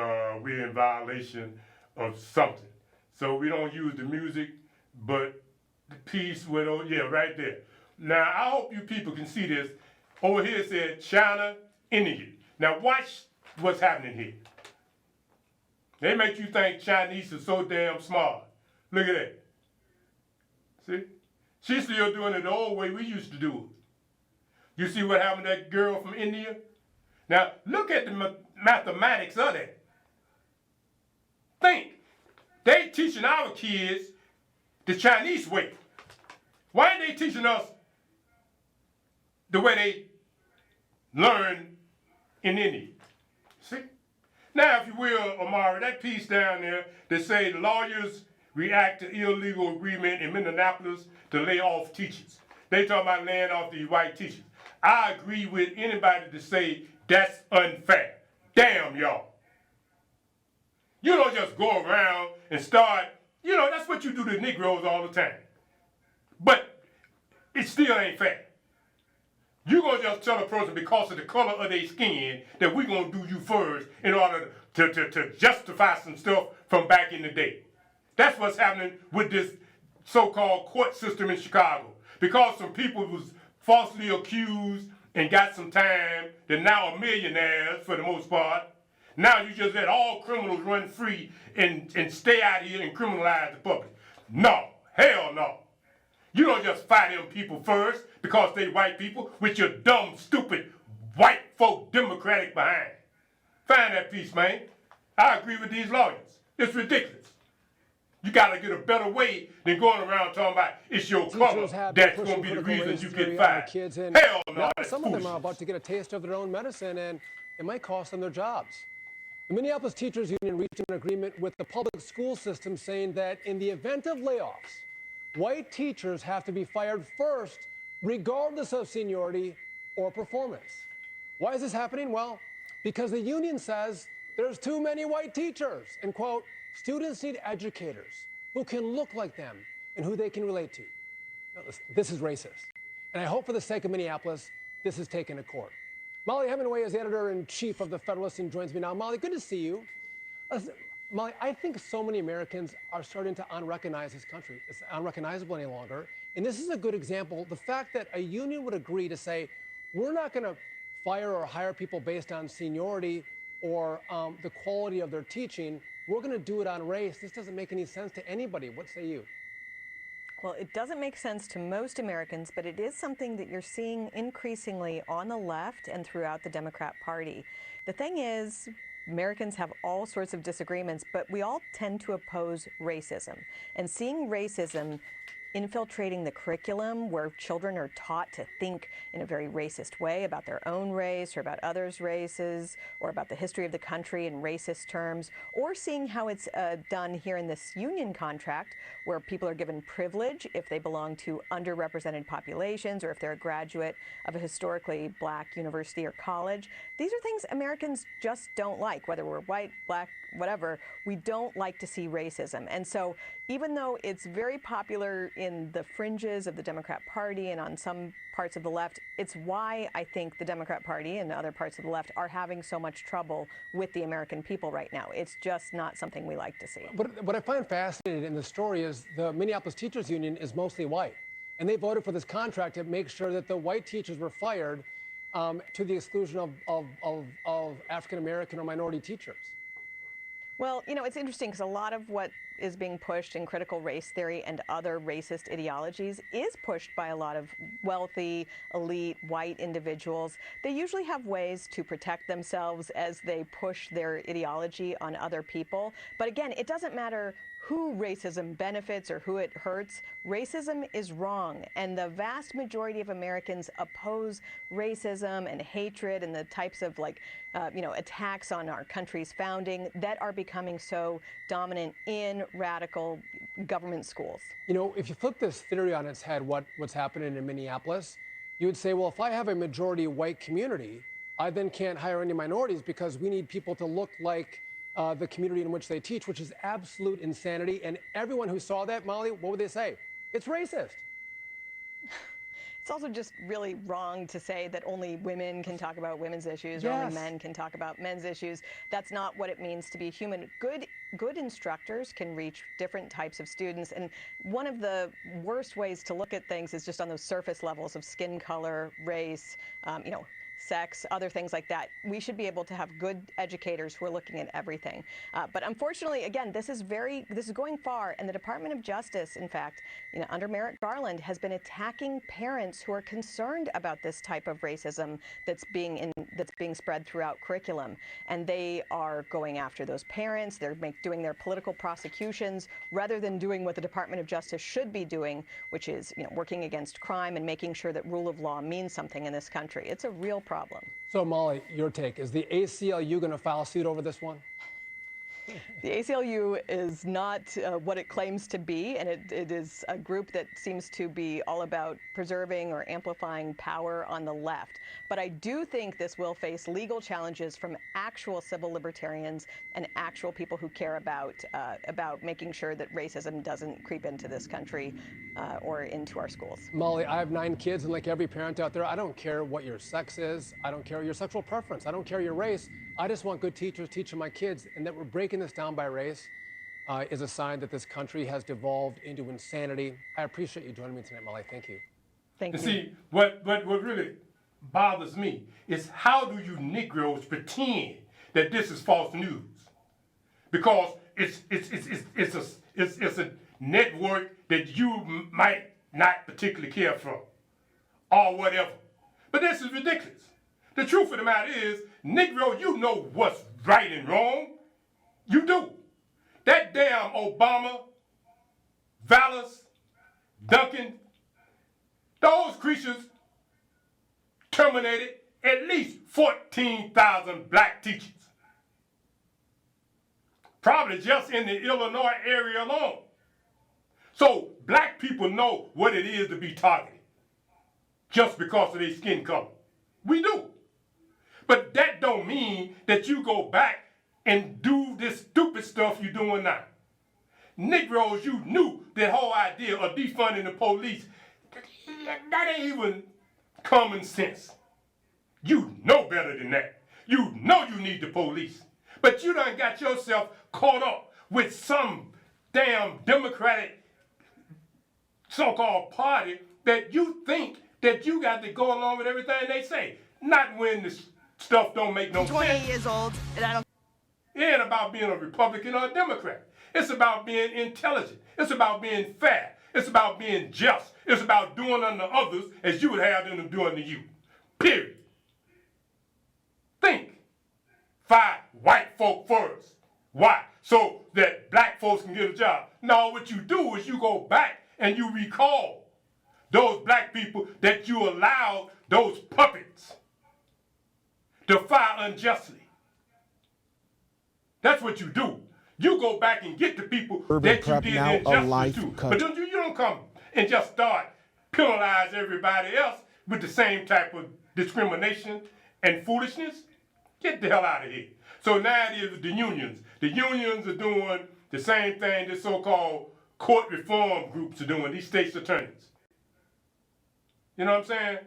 we're in violation of something. So we don't use the music, but the piece with, yeah, right there. Now, I hope you people can see this. Over here it said China, India. Now watch what's happening here. They make you think Chinese are so damn smart. Look at that. See? She's still doing it the old way we used to do it. You see what happened to that girl from India? Now, look at the mathematics of that. Think. They teaching our kids the Chinese way. Why ain't they teaching us the way they learn in India? See? Now, if you will, Omari, that piece down there that say lawyers react to illegal agreement in Minneapolis to lay off teachers. They talking about laying off these white teachers. I agree with anybody to say that's unfair. Damn y'all. You don't just go around and start, that's what you do to Negroes all the time. But it still ain't fair. You gonna just tell a person because of the color of their skin that we gonna do you first in order to justify some stuff from back in the day. That's what's happening with this so-called court system in Chicago. Because some people was falsely accused and got some time, they're now millionaires for the most part. Now you just let all criminals run free and stay out here and criminalize the public. No, hell no. You don't just fight them people first because they white people with your dumb, stupid, white folk democratic behind. Find that piece, man. I agree with these lawyers. It's ridiculous. You gotta get a better way than going around talking about it's your color that's gonna be the reason you get fired. Hell no, that's some of them are about to get a taste of their own medicine, and it might cost them their jobs. The Minneapolis Teachers Union reached an agreement with the public school system saying that in the event of layoffs, white teachers have to be fired first, regardless of seniority or performance. Why is this happening? Well, because the union says there's too many white teachers, and quote, students need educators who can look like them and who they can relate to. Now, this is racist. And I hope for the sake of Minneapolis, this is taken to court. Molly Hemingway is the editor-in-chief of The Federalist and joins me now. Molly, good to see you. Molly, I think so many Americans are starting to unrecognize this country. It's unrecognizable any longer. And this is a good example. The fact that a union would agree to say, we're not going to fire or hire people based on seniority or the quality of their teaching. We're going to do it on race. This doesn't make any sense to anybody. What say you? Well, it doesn't make sense to most Americans, but it is something that you're seeing increasingly on the left and throughout the Democrat Party. The thing is, Americans have all sorts of disagreements, but we all tend to oppose racism. And seeing racism infiltrating the curriculum where children are taught to think in a very racist way about their own race or about others' races or about the history of the country in racist terms, or seeing how it's done here in this union contract where people are given privilege if they belong to underrepresented populations or if they're a graduate of a historically black university or college. These are things Americans just don't like, whether we're white, black, whatever. We don't like to see racism. And so even though it's very popular in the fringes of the Democrat Party and on some parts of the left, it's why I think the Democrat Party and other parts of the left are having so much trouble with the American people right now. It's just not something we like to see. What I find fascinating in the story is the Minneapolis Teachers Union is mostly white. And they voted for this contract to make sure that the white teachers were fired to the exclusion of African American or minority teachers. Well, you know, it's interesting because a lot of what is being pushed in critical race theory and other racist ideologies is pushed by a lot of wealthy, elite, white individuals. They usually have ways to protect themselves as they push their ideology on other people. But again, it doesn't matter who racism benefits or who it hurts. Racism is wrong, and the vast majority of Americans oppose racism and hatred and the types of attacks on our country's founding that are becoming so dominant in radical government schools. You know, if you flip this theory on its head, what's happening in Minneapolis, you would say, well, if I have a majority white community, I then can't hire any minorities because we need people to look like the community in which they teach, which is absolute insanity. And everyone who saw that, Molly, what would they say? It's racist. It's also just really wrong to say that only women can talk about women's issues or only men can talk about men's issues. That's not what it means to be human. Good instructors can reach different types of students. And one of the worst ways to look at things is just on those surface levels of skin color, race, sex, other things like that. We should be able to have good educators who are looking at everything. But unfortunately, again, this is going far, and the Department of Justice, in fact, under Merrick Garland, has been attacking parents who are concerned about this type of racism that's being spread throughout curriculum. And they are going after those parents. They're doing their political prosecutions rather than doing what the Department of Justice should be doing, which is working against crime and making sure that rule of law means something in this country. It's a real problem. So, Molly, your take. Is the ACLU going to file suit over this one? The ACLU is not what it claims to be, and it is a group that seems to be all about preserving or amplifying power on the left. But I do think this will face legal challenges from actual civil libertarians and actual people who care about making sure that racism doesn't creep into this country or into our schools. Molly, I have 9 kids, and like every parent out there, I don't care what your sex is. I don't care your sexual preference. I don't care your race. I just want good teachers teaching my kids, and that we're breaking this down by race is a sign that this country has devolved into insanity. I appreciate you joining me tonight, Molly. Thank you. Thank you. See, what really bothers me is how do you Negroes pretend that this is false news? Because it's a network that you might not particularly care for, or whatever. But this is ridiculous. The truth of the matter is, Negro, you know what's right and wrong. You do. That damn Obama, Vallis, Duncan, those creatures terminated at least 14,000 black teachers. Probably just in the Illinois area alone. So black people know what it is to be targeted just because of their skin color. We do. But that don't mean that you go back and do this stupid stuff you're doing now. Negroes, you knew the whole idea of defunding the police. That ain't even common sense. You know better than that. You know you need the police. But you done got yourself caught up with some damn Democratic so-called party that you think that you got to go along with everything they say. Not when the stuff don't make no sense. 28 years old, and I don't. It ain't about being a Republican or a Democrat. It's about being intelligent. It's about being fair. It's about being just. It's about doing unto others as you would have them do unto you. Period. Think. Fight white folk first. Why? So that black folks can get a job. No, what you do is you go back and you recall those black people that you allowed, those puppets, to fire unjustly. That's what you do. You go back and get the people Urban that you Prep did now the a life injustice to. cut. But you don't come and just start penalize everybody else with the same type of discrimination and foolishness. Get the hell out of here. So now it is the unions. The unions are doing the same thing the so-called court reform groups are doing, these state's attorneys. You know what I'm saying?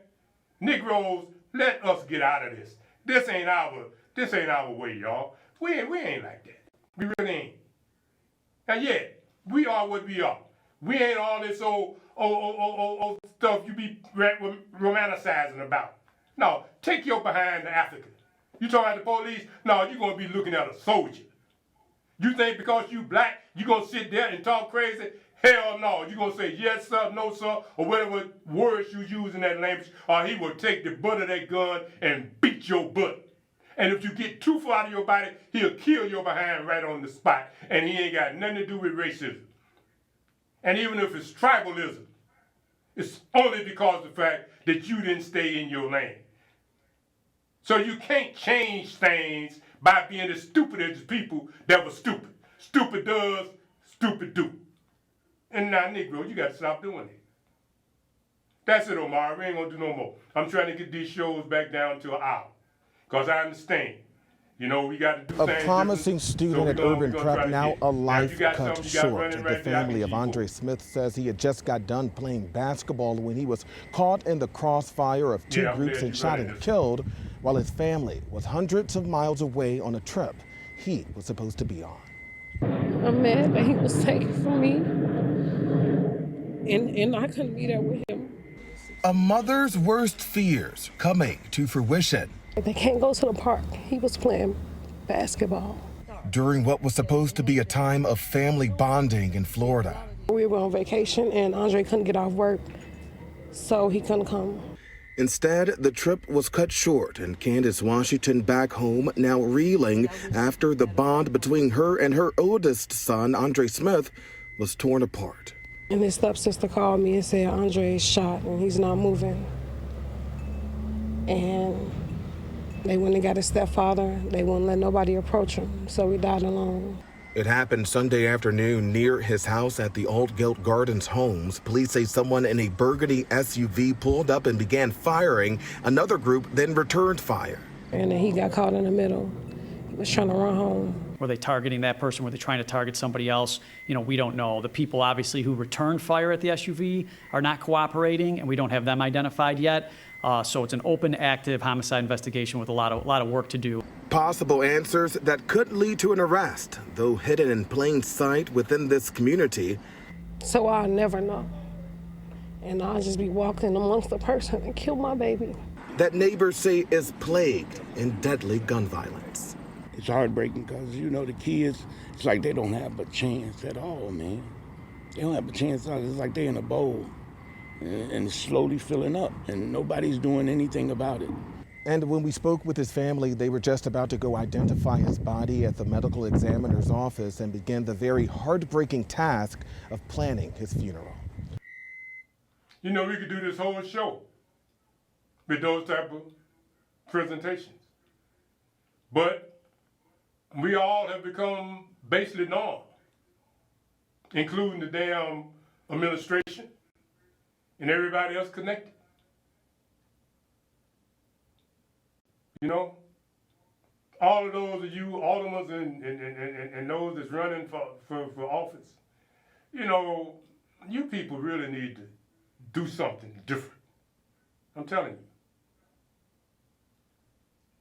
Negroes, let us get out of this. This ain't our way, y'all. We ain't like that. We really ain't. Now, yeah, we are what we are. We ain't all this old stuff you be romanticizing about. No, take your behind to Africa. You talking about the police? No, you're going to be looking at a soldier. You think because you black, you're going to sit there and talk crazy? Hell no. You're going to say yes, sir, no, sir, or whatever words you use in that language, or he will take the butt of that gun and beat your butt. And if you get too far out of your body, he'll kill your behind right on the spot. And he ain't got nothing to do with racism. And even if it's tribalism, it's only because of the fact that you didn't stay in your lane. So you can't change things by being as stupid as the people that were stupid. Stupid does, stupid do. And now, Negro, you got to stop doing it. That's it, Omar. We ain't going to do no more. I'm trying to get these shows back down to an hour. Because I understand. You know, we got to do things. A promising student at Urban Prep, now a life cut something you got short. running The right there, I family can of keep Andre Smith says he had just got done playing basketball when he was caught in the crossfire of two groups and shot and killed while his family was hundreds of miles away on a trip he was supposed to be on. I'm mad that he was taken from me, and I couldn't be there with him. A mother's worst fears coming to fruition. They can't go to the park. He was playing basketball. During what was supposed to be a time of family bonding in Florida. We were on vacation, and Andre couldn't get off work, so he couldn't come. Instead, the trip was cut short, and Candace Washington back home now reeling after the bond between her and her oldest son, Andre Smith, was torn apart. And his stepsister called me and said Andre is shot and he's not moving. And they went and got his stepfather. They wouldn't let nobody approach him, so he died alone. It happened Sunday afternoon near his house at the Old Guild Gardens Homes. Police say someone in a burgundy SUV pulled up and began firing. Another group then returned fire. And then he got caught in the middle. He was trying to run home. Were they targeting that person? Were they trying to target somebody else? You know, we don't know. The people obviously who returned fire at the SUV are not cooperating, and we don't have them identified yet. So it's an open, active homicide investigation with a lot of work to do. Possible answers that could lead to an arrest, though hidden in plain sight within this community. So I'll never know. And I'll just be walking amongst a person and kill my baby. That neighbors say is plagued in deadly gun violence. It's heartbreaking because, you know, the kids, it's like they don't have a chance at all, man. They don't have a chance at all. It's like they're in a bowl and it's slowly filling up and nobody's doing anything about it. And when we spoke with his family, they were just about to go identify his body at the medical examiner's office and begin the very heartbreaking task of planning his funeral. You know, we could do this whole show with those type of presentations. But we all have become basically numb, including the damn administration and everybody else connected. You know, all of those of you aldermen and those that's running for office, you know, you people really need to do something different. I'm telling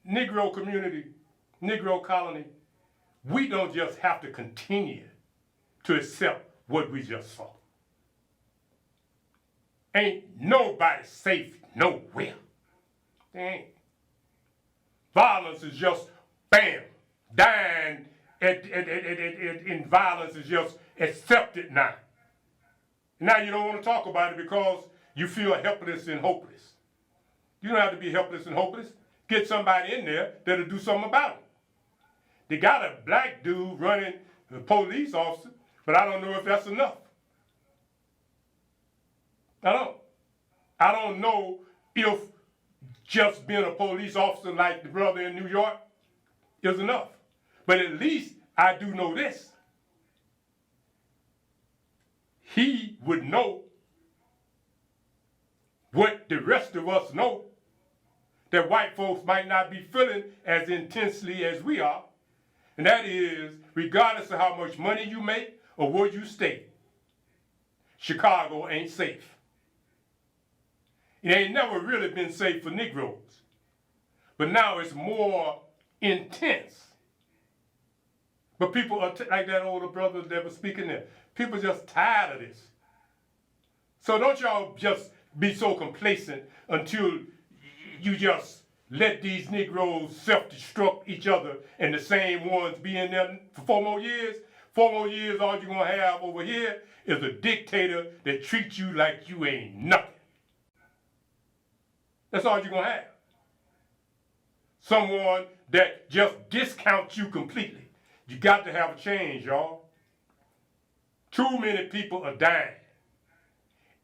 you. Negro community, Negro colony, we don't just have to continue to accept what we just saw. Ain't nobody safe nowhere. They ain't. Violence is just, bam, dying in violence is just accepted now. Now you don't want to talk about it because you feel helpless and hopeless. You don't have to be helpless and hopeless. Get somebody in there that'll do something about it. They got a black dude running the police officer, but I don't know if that's enough. I don't know if just being a police officer like the brother in New York is enough. But at least I do know this. He would know what the rest of us know, that white folks might not be feeling as intensely as we are. And that is, regardless of how much money you make or where you stay, Chicago ain't safe. It ain't never really been safe for Negroes. But now it's more intense. But people are, like that older brother that was speaking there, people are just tired of this. So don't y'all just be so complacent until you just let these Negroes self-destruct each other and the same ones be in there for 4 more years. 4 more years, all you're gonna have over here is a dictator that treats you like you ain't nothing. That's all you're gonna have. Someone that just discounts you completely. You got to have a change, y'all. Too many people are dying.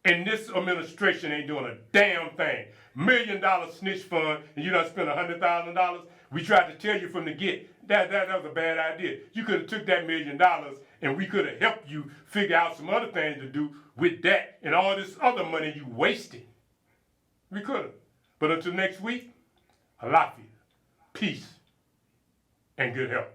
And this administration ain't doing a damn thing. $1 million snitch fund, and you done spent $100,000. We tried to tell you from the get, that was a bad idea. You could have took that $1 million and we could have helped you figure out some other things to do with that and all this other money you wasted. We could have. But until next week, Alafia, peace, and good health.